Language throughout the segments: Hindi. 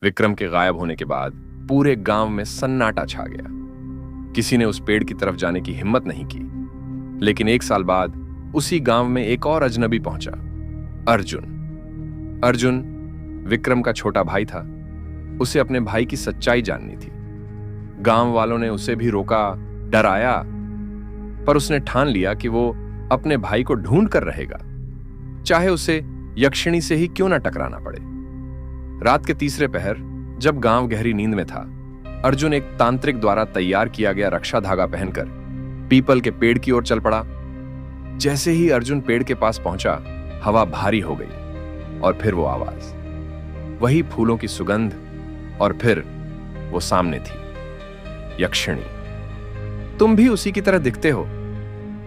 विक्रम के गायब होने के बाद पूरे गांव में सन्नाटा छा गया। किसी ने उस पेड़ की तरफ जाने की हिम्मत नहीं की। लेकिन 1 साल बाद उसी गांव में एक और अजनबी पहुंचा, अर्जुन। अर्जुन विक्रम का छोटा भाई था। उसे अपने भाई की सच्चाई जाननी थी। गांव वालों ने उसे भी रोका, डराया, पर उसने ठान लिया कि वो अपने भाई को ढूंढ कर रहेगा, चाहे उसे यक्षिणी से ही क्यों ना टकराना पड़े। रात के तीसरे पहर जब गांव गहरी नींद में था, अर्जुन एक तांत्रिक द्वारा तैयार किया गया रक्षा धागा पहनकर पीपल के पेड़ की ओर चल पड़ा। जैसे ही अर्जुन पेड़ के पास पहुंचा, हवा भारी हो गई और फिर वो आवाज, वही फूलों की सुगंध, और फिर वो सामने थी, यक्षिणी। तुम भी उसी की तरह दिखते हो,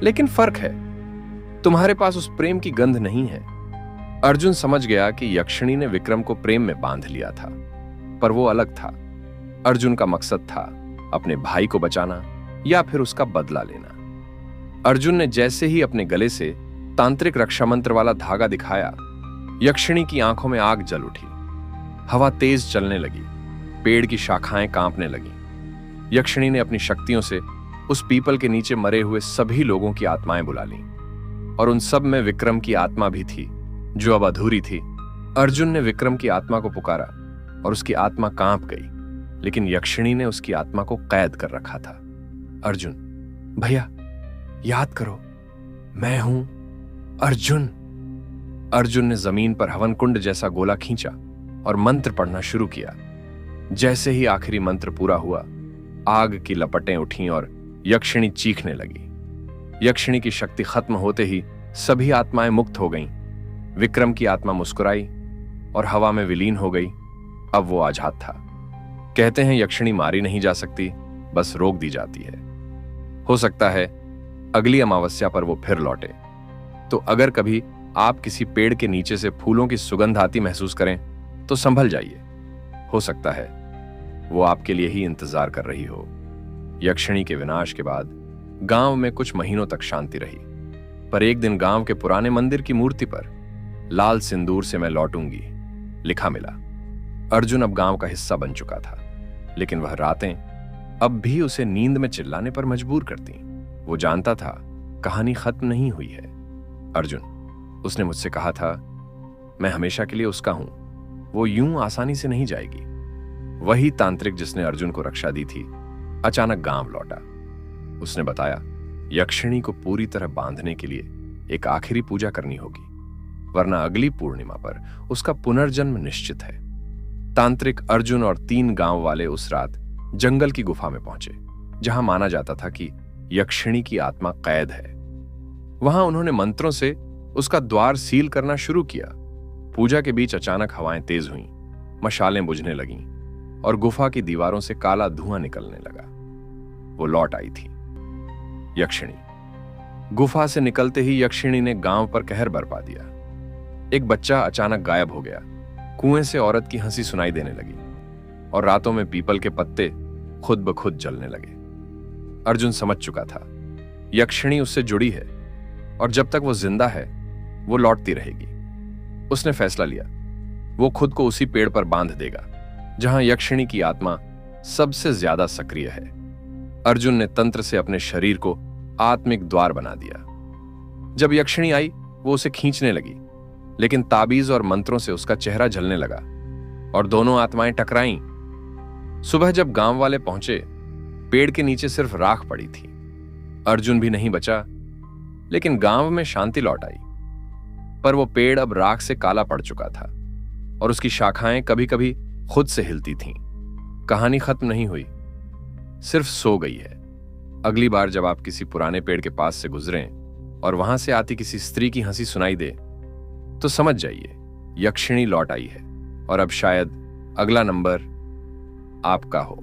लेकिन फर्क है, तुम्हारे पास उस प्रेम की गंध नहीं है। अर्जुन समझ गया कि यक्षिणी ने विक्रम को प्रेम में बांध लिया था, पर वो अलग था। अर्जुन का मकसद था अपने भाई को बचाना या फिर उसका बदला लेना। अर्जुन ने जैसे ही अपने गले से तांत्रिक रक्षा मंत्र वाला धागा दिखाया, यक्षिणी की आंखों में आग जल उठी। हवा तेज चलने लगी, पेड़ की शाखाएं कांपने लगीं। यक्षिणी ने अपनी शक्तियों से उस पीपल के नीचे मरे हुए सभी लोगों की आत्माएं बुला लीं, और उन सब में विक्रम की आत्मा भी थी, जो अब अधूरी थी। अर्जुन ने विक्रम की आत्मा को पुकारा और उसकी आत्मा कांप गई, लेकिन यक्षिणी ने उसकी आत्मा को कैद कर रखा था। अर्जुन, भैया याद करो, मैं हूं अर्जुन। अर्जुन ने जमीन पर हवन कुंड जैसा गोला खींचा और मंत्र पढ़ना शुरू किया। जैसे ही आखिरी मंत्र पूरा हुआ, आग की लपटें उठीं और यक्षिणी चीखने लगी। यक्षिणी की शक्ति खत्म होते ही सभी आत्माएं मुक्त हो गईं। विक्रम की आत्मा मुस्कुराई और हवा में विलीन हो गई। अब वो आजाद था। कहते हैं यक्षिणी मारी नहीं जा सकती, बस रोक दी जाती है। हो सकता है अगली अमावस्या पर वो फिर लौटे। तो अगर कभी आप किसी पेड़ के नीचे से फूलों की सुगंध आती महसूस करें, तो संभल जाइए। हो सकता है वो आपके लिए ही इंतजार कर रही हो। यक्षिणी के विनाश के बाद गांव में कुछ महीनों तक शांति रही, पर एक दिन गांव के पुराने मंदिर की मूर्ति पर लाल सिंदूर से मैं लौटूंगी लिखा मिला। अर्जुन अब गांव का हिस्सा बन चुका था, लेकिन वह रातें अब भी उसे नींद में चिल्लाने पर मजबूर करती। वो जानता था कहानी खत्म नहीं हुई है। अर्जुन, उसने मुझसे कहा था, मैं हमेशा के लिए उसका हूं, वो यूं आसानी से नहीं जाएगी। वही तांत्रिक जिसने अर्जुन को रक्षा दी थी अचानक गांव लौटा। उसने बताया, यक्षिणी को पूरी तरह बांधने के लिए एक आखिरी पूजा करनी होगी, वरना अगली पूर्णिमा पर उसका पुनर्जन्म निश्चित है। तांत्रिक अर्जुन और 3 गांव वाले उस रात जंगल की गुफा में पहुंचे, जहां माना जाता था कि यक्षिणी की आत्मा कैद है। वहां उन्होंने मंत्रों से उसका द्वार सील करना शुरू किया। पूजा के बीच अचानक हवाएं तेज हुईं, मशालें बुझने लगीं और गुफा की दीवारों से काला धुआं निकलने लगा। वो लौट आई थी, यक्षिणी। गुफा से निकलते ही यक्षिणी ने गांव पर कहर बरपा दिया। एक बच्चा अचानक गायब हो गया। कुएं से औरत की हंसी सुनाई देने लगी और रातों में पीपल के पत्ते खुद ब खुद जलने लगे। अर्जुन समझ चुका था यक्षिणी उससे जुड़ी है और जब तक वो जिंदा है वो लौटती रहेगी। उसने फैसला लिया, वो खुद को उसी पेड़ पर बांध देगा जहां यक्षिणी की आत्मा सबसे ज्यादा सक्रिय है। अर्जुन ने तंत्र से अपने शरीर को आत्मिक द्वार बना दिया। जब यक्षिणी आई, वो उसे खींचने लगी, लेकिन ताबीज और मंत्रों से उसका चेहरा जलने लगा और दोनों आत्माएं टकराईं। सुबह जब गांव वाले पहुंचे, पेड़ के नीचे सिर्फ राख पड़ी थी। अर्जुन भी नहीं बचा, लेकिन गांव में शांति लौट आई। पर वो पेड़ अब राख से काला पड़ चुका था और उसकी शाखाएं कभी कभी खुद से हिलती थीं। कहानी खत्म नहीं हुई, सिर्फ सो गई है। अगली बार जब आप किसी पुराने पेड़ के पास से गुजरें और वहां से आती किसी स्त्री की हंसी सुनाई दे, तो समझ जाइए यक्षिणी लौट आई है और अब शायद अगला नंबर आपका हो।